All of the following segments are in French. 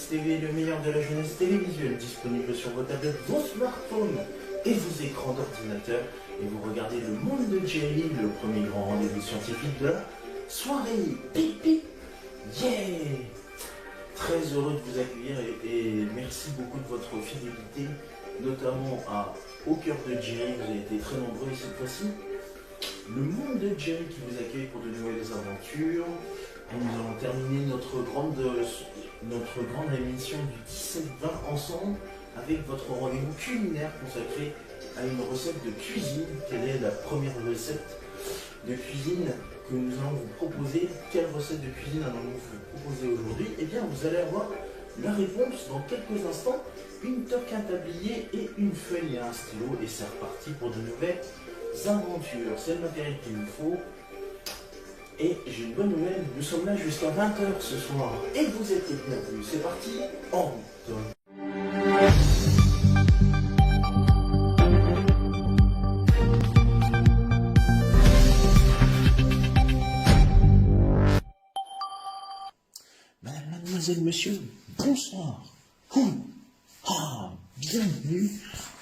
Jeunesse TV, le meilleur de la jeunesse télévisuelle, disponible sur vos tablettes, vos smartphones et vos écrans d'ordinateur. Et vous regardez Le Monde de Jerry, le premier grand rendez-vous scientifique de la soirée. Pip pip, yeah! Très heureux de vous accueillir et merci beaucoup de votre fidélité, notamment Au cœur de Jerry. Vous avez été très nombreux et cette fois-ci, Le Monde de Jerry qui vous accueille pour de nouvelles aventures. Et nous allons terminer notre grande émission du 17-20 ensemble avec votre rendez-vous culinaire consacré à une recette de cuisine. Quelle est la première recette de cuisine que nous allons vous proposer? Quelle recette de cuisine allons-nous vous proposer aujourd'hui? Eh bien, vous allez avoir la réponse dans quelques instants. Une toque, un tablier et une feuille et un stylo. Et c'est reparti pour de nouvelles aventures. C'est le matériel qu'il nous faut. Et j'ai une bonne nouvelle, nous sommes là jusqu'à 20h ce soir. Et vous êtes les bienvenus. C'est parti, en route. Madame, mademoiselle, monsieur, bonsoir. Bienvenue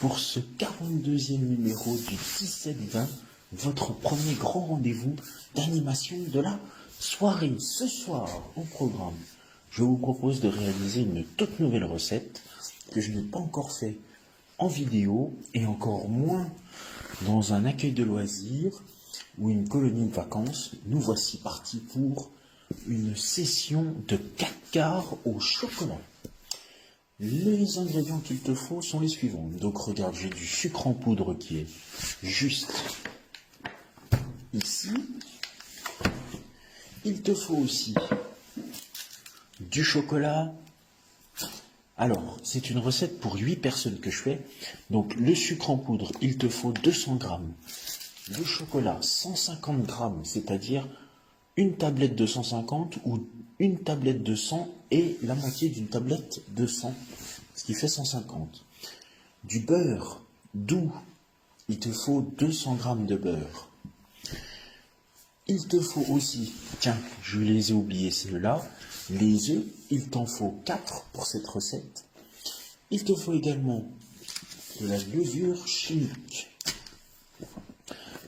pour ce 42e numéro du 17-20, votre premier grand rendez-vous d'animation de la soirée. Ce soir, au programme, je vous propose de réaliser une toute nouvelle recette que je n'ai pas encore fait en vidéo et encore moins dans un accueil de loisirs ou une colonie de vacances. Nous voici partis pour une session de 4 quarts au chocolat. Les ingrédients qu'il te faut sont les suivants. Donc regarde, j'ai du sucre en poudre qui est juste ici. Il te faut aussi du chocolat. Alors, c'est une recette pour 8 personnes que je fais. Donc le sucre en poudre, il te faut 200 grammes. Le chocolat, 150 grammes, c'est-à-dire une tablette de 150 ou une tablette de 100 et la moitié d'une tablette de 100, ce qui fait 150. Du beurre doux, il te faut 200 grammes de beurre. Il te faut aussi, tiens, je les ai oubliés ceux-là, les œufs, il t'en faut 4 pour cette recette. Il te faut également de la levure chimique.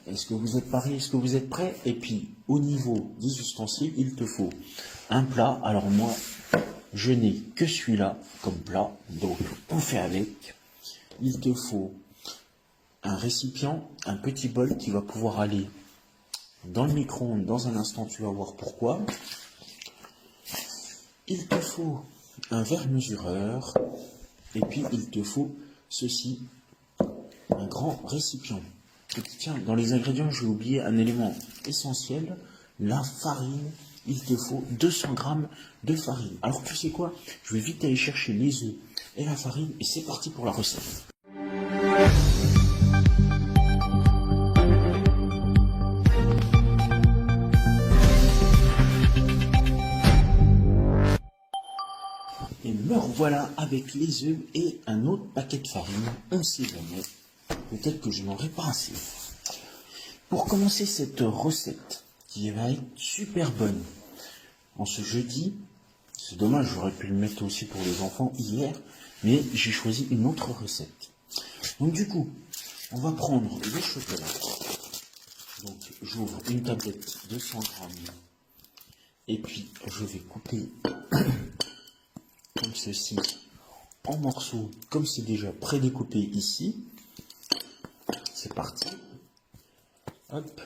Est-ce que vous êtes parés? Est-ce que vous êtes prêts? Et puis, au niveau des ustensiles, il te faut un plat. Alors moi, je n'ai que celui-là comme plat, donc on fait avec. Il te faut un récipient, un petit bol qui va pouvoir aller dans le micro-ondes. Dans un instant, tu vas voir pourquoi. Il te faut un verre mesureur. Et puis, il te faut ceci, un grand récipient. Et tiens, dans les ingrédients, j'ai oublié un élément essentiel, la farine. Il te faut 200 grammes de farine. Alors tu sais quoi? Je vais vite aller chercher les œufs et la farine et c'est parti pour la recette. Et me revoilà avec les œufs et un autre paquet de farine. On ne sait jamais. Peut-être que je n'aurai pas assez. Pour commencer cette recette, qui va être super bonne, en ce jeudi, c'est dommage, j'aurais pu le mettre aussi pour les enfants hier, mais j'ai choisi une autre recette. Donc du coup, on va prendre le chocolat. Donc j'ouvre une tablette de 100 grammes, et puis je vais couper comme ceci, en morceaux, comme c'est déjà prédécoupé ici. C'est parti. Hop.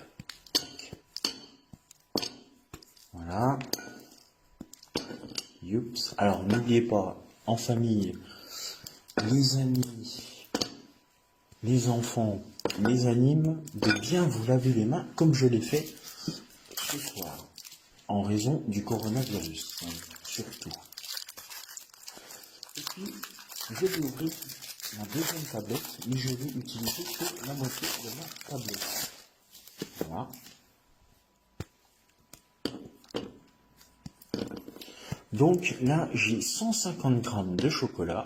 Voilà. Youps. Alors n'oubliez pas, en famille, les amis, les enfants, les animes, de bien vous laver les mains comme je l'ai fait ce soir, en raison du coronavirus, surtout. Et puis, je vais ouvrir la deuxième tablette, mais je vais utiliser que la moitié de ma tablette. Voilà. Donc là, j'ai 150 grammes de chocolat.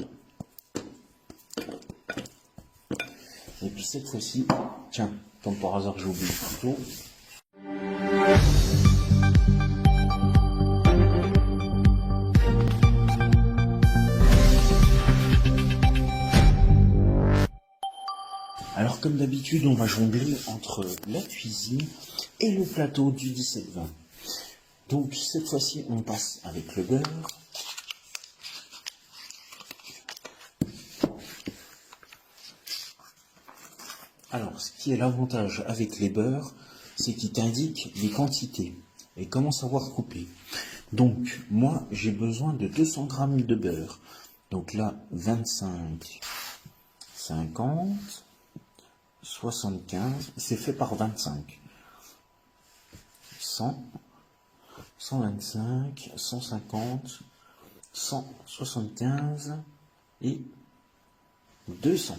Et puis cette fois-ci, tiens, comme par hasard, j'ai oublié le couteau. Alors comme d'habitude, on va jongler entre la cuisine et le plateau du 17-20. Donc cette fois-ci, on passe avec le beurre. Alors, ce qui est l'avantage avec les beurres, c'est qu'ils t'indiquent les quantités et comment savoir couper. Donc, moi, j'ai besoin de 200 grammes de beurre. Donc là, 25, 50, 75, c'est fait par 25. 100, 125, 150, 175 et 200.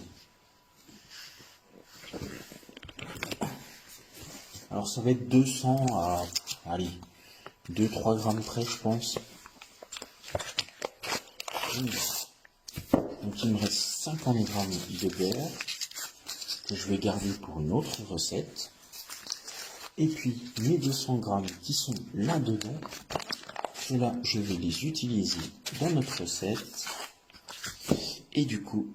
Alors ça va être 200 à, allez, 2-3 grammes près, je pense. Donc il me reste 50 grammes de beurre que je vais garder pour une autre recette. Et puis mes 200 grammes qui sont là-dedans, ceux-là je vais les utiliser dans notre recette. Et du coup,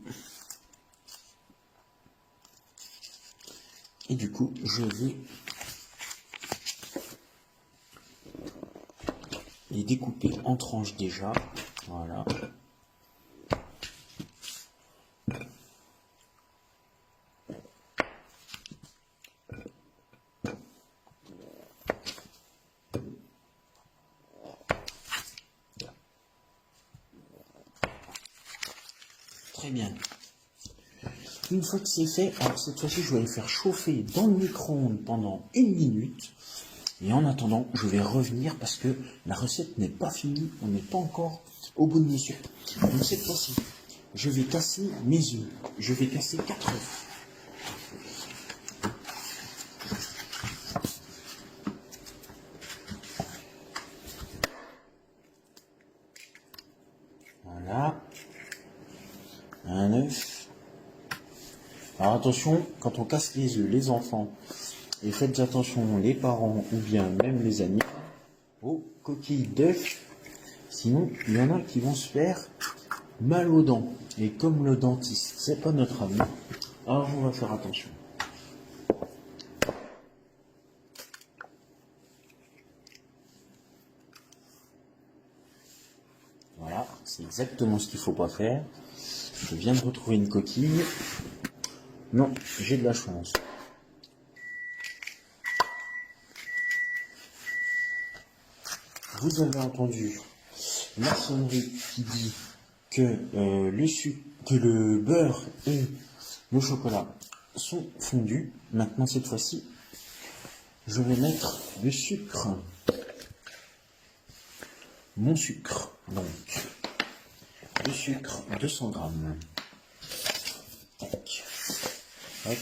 je vais les découper en tranches déjà. Voilà. Très bien. Une fois que c'est fait, alors cette fois-ci, je vais les faire chauffer dans le micro-ondes pendant 1 minute. Et en attendant, je vais revenir parce que la recette n'est pas finie. On n'est pas encore au bout de mesure. Donc cette fois-ci, je vais casser mes œufs. Je vais casser 4 œufs. Voilà. Un œuf. Alors attention, quand on casse les œufs, les enfants, et faites attention, les parents ou bien même les amis, aux coquilles d'œufs. Sinon, il y en a qui vont se faire mal aux dents. Et comme le dentiste, c'est pas notre ami, alors on va faire attention. Voilà, c'est exactement ce qu'il faut pas faire. Je viens de retrouver une coquille. Non, j'ai de la chance. Vous avez entendu la sonnerie qui dit que le beurre et le chocolat sont fondus. Maintenant, cette fois-ci, je vais mettre le sucre. Mon sucre, donc, le sucre, 200 grammes. Tac. Hop.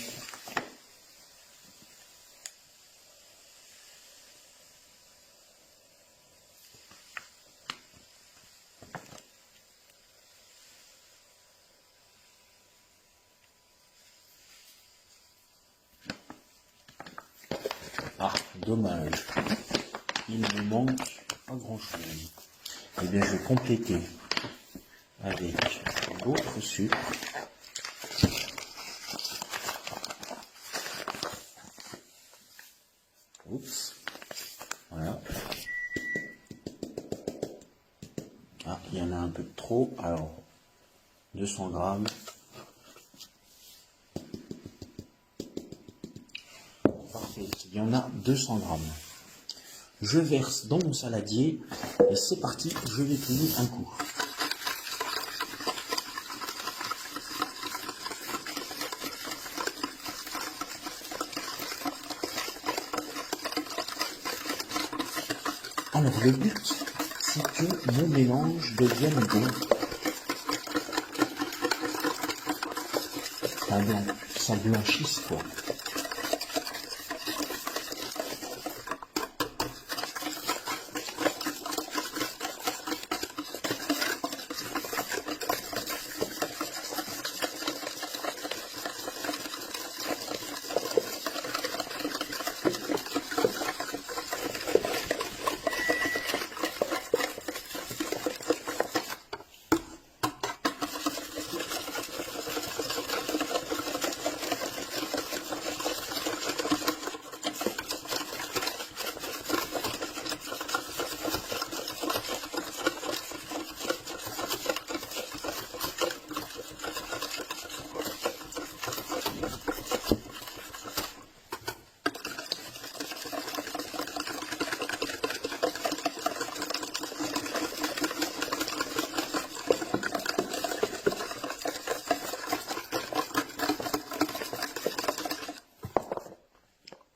Ah, dommage. Il me manque pas grand-chose. Eh bien, je vais compléter avec d'autres sucres. Oups. Voilà. Ah, il y en a un peu de trop. Alors, 200 grammes. Parfait. Il y en a 200 grammes. Je verse dans mon saladier et c'est parti, je vais tourner un coup. Alors le but, c'est que mon mélange devienne bon. Ça blanchisse quoi.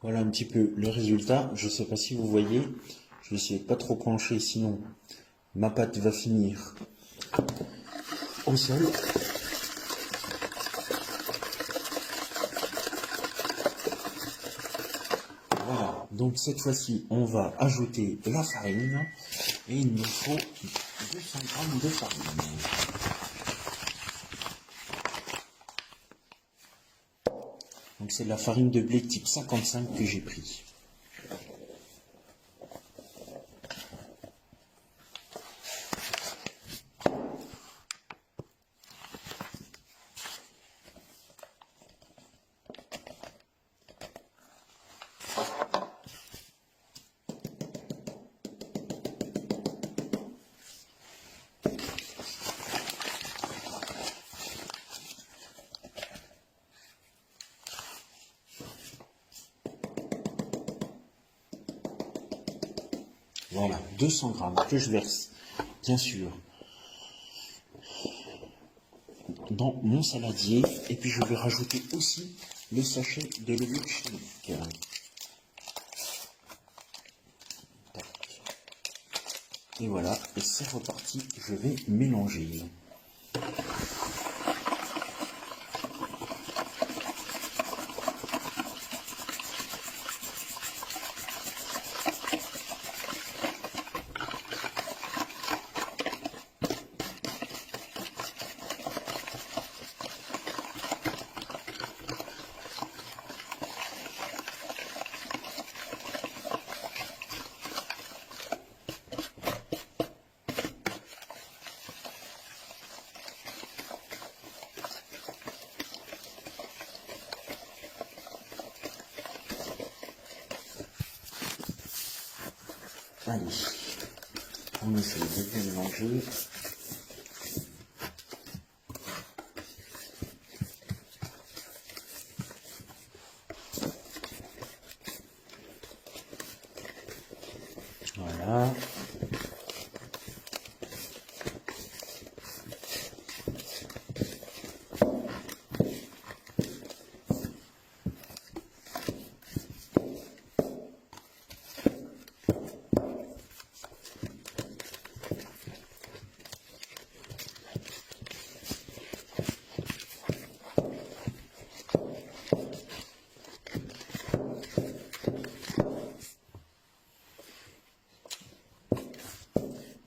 Voilà un petit peu le résultat. Je ne sais pas si vous voyez. Je vais essayer de pas trop pencher, sinon ma pâte va finir au sol. Voilà. Donc cette fois-ci, on va ajouter de la farine. Et il nous faut 200 g de farine. Donc c'est de la farine de blé type 55 que j'ai pris. Voilà, 200 grammes que je verse, bien sûr, dans mon saladier. Et puis je vais rajouter aussi le sachet de levure chimique. Tac. Et voilà, et c'est reparti, je vais mélanger. Allez, on essaie de bien mélanger. Voilà.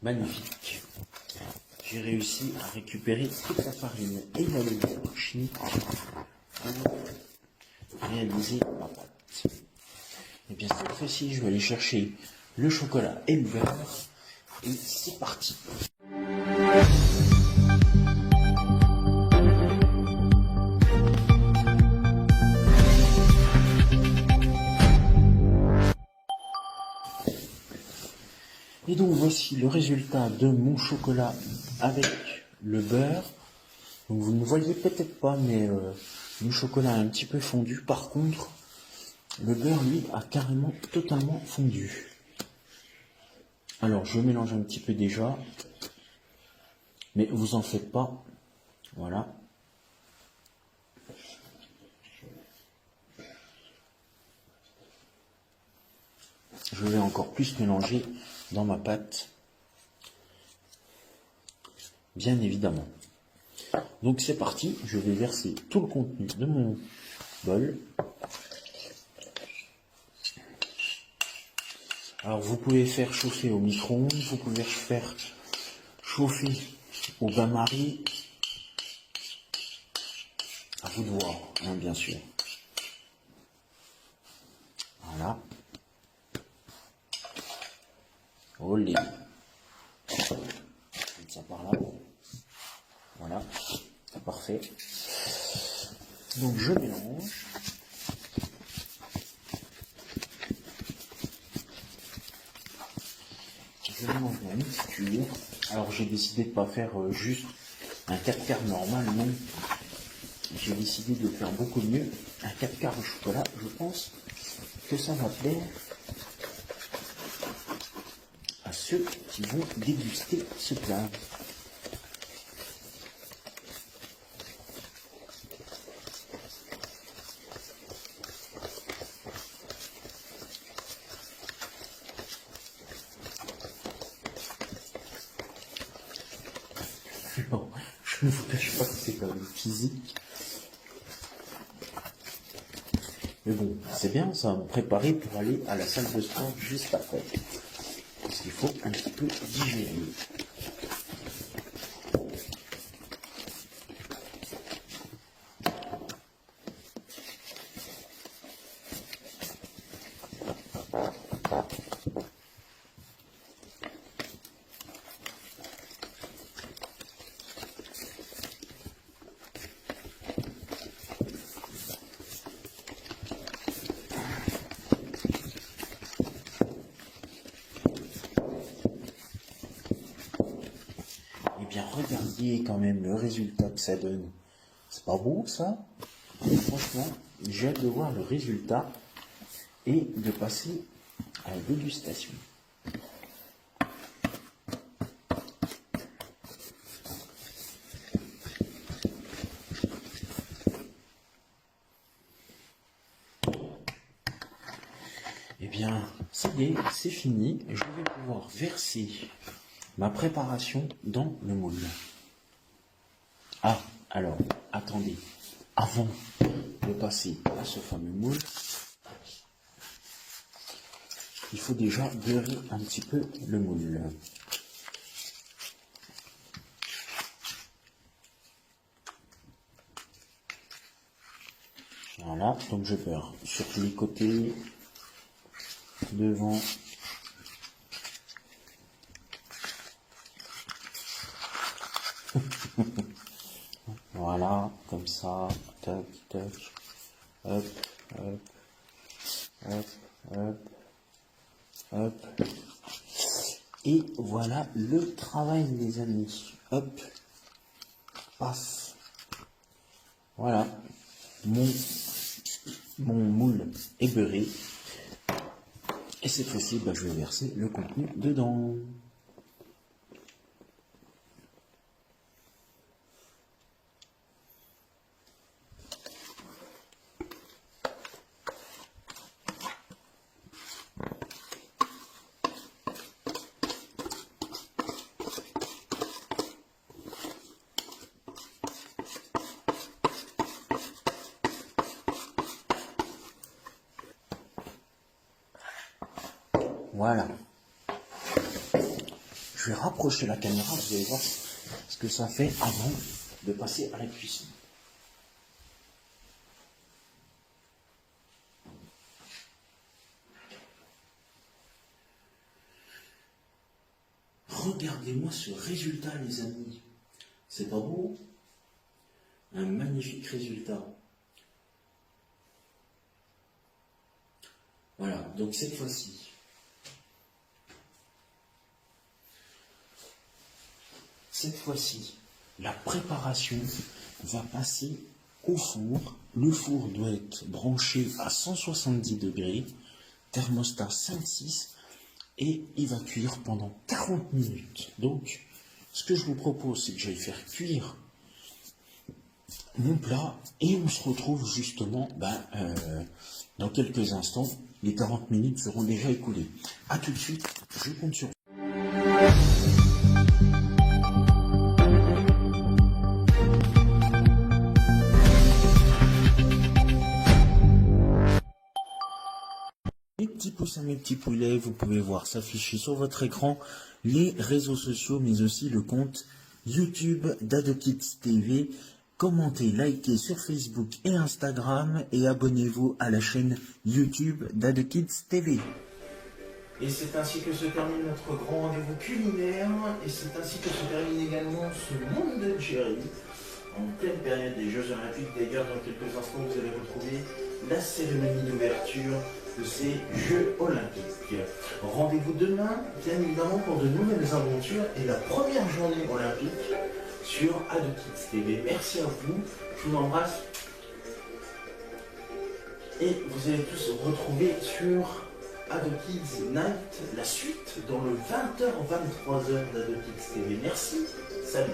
Magnifique. J'ai réussi à récupérer toute la farine et la levure chimique pour réaliser ma pâte. Et bien cette fois-ci, je vais aller chercher le chocolat et le beurre. Et c'est parti. Et donc voici le résultat de mon chocolat avec le beurre. Donc vous ne voyez peut-être pas, mais le chocolat a un petit peu fondu. Par contre, le beurre, lui, a carrément totalement fondu. Alors, je mélange un petit peu déjà. Mais vous en faites pas. Voilà. Je vais encore plus mélanger dans ma pâte. Bien évidemment. Donc c'est parti, je vais verser tout le contenu de mon bol. Alors vous pouvez faire chauffer au micro-ondes, vous pouvez faire chauffer au bain-marie. À vous de voir, hein, bien sûr. Voilà. Olé. Ça par là. Voilà. C'est parfait. Donc je mélange. Je mélange ma mixture. Alors j'ai décidé de ne pas faire juste un 4 quarts normal, non. J'ai décidé de faire beaucoup mieux. Un 4 quarts au chocolat, je pense que ça va plaire à ceux qui vont déguster ce plat. ne vous cache pas que c'est quand même physique. Mais bon, c'est bien, ça va me préparer pour aller à la salle de sport juste après. Parce qu'il faut un petit peu digérer. Eh bien, regardez quand même le résultat que ça donne. C'est pas beau, ça? Franchement, j'ai hâte de voir le résultat et de passer à la dégustation. Eh bien, ça y est, c'est fini. Je vais pouvoir verser ma préparation dans le moule. Ah, alors, attendez. Avant de passer à ce fameux moule, il faut déjà beurrer un petit peu le moule. Voilà, donc je beurre sur les côtés, devant. Voilà, comme ça, tac, tac, hop, hop, hop, hop, hop. Et voilà le travail, les amis. Hop, paf. Voilà, mon moule est beurré. Et cette fois-ci, je vais verser le contenu dedans. Voilà. Je vais rapprocher la caméra, vous allez voir ce que ça fait avant de passer à la cuisson. Regardez-moi ce résultat, les amis. C'est pas beau? Un magnifique résultat. Voilà, donc cette fois-ci, la préparation va passer au four. Le four doit être branché à 170 degrés, thermostat 5-6, et il va cuire pendant 40 minutes. Donc, ce que je vous propose, c'est que j'aille faire cuire mon plat, et on se retrouve justement dans quelques instants. Les 40 minutes seront déjà écoulées. A tout de suite, je compte sur vous. Mes petits pouces à mes petits poulets, vous pouvez voir s'afficher sur votre écran les réseaux sociaux, mais aussi le compte YouTube d'AdoKids TV. Commentez, likez sur Facebook et Instagram et abonnez-vous à la chaîne YouTube d'AdoKids TV. Et c'est ainsi que se termine notre grand rendez-vous culinaire, et c'est ainsi que se termine également ce monde de Jerry. En pleine période des Jeux Olympiques, d'ailleurs, dans quelques instants, vous allez retrouver la cérémonie d'ouverture de ces Jeux Olympiques. Rendez-vous demain, bien évidemment, pour de nouvelles aventures et la première journée olympique sur AdoKids TV. Merci à vous, je vous embrasse. Et vous allez tous retrouver sur AdoKids Night la suite dans le 20h-23h d'AdoKids TV. Merci, salut.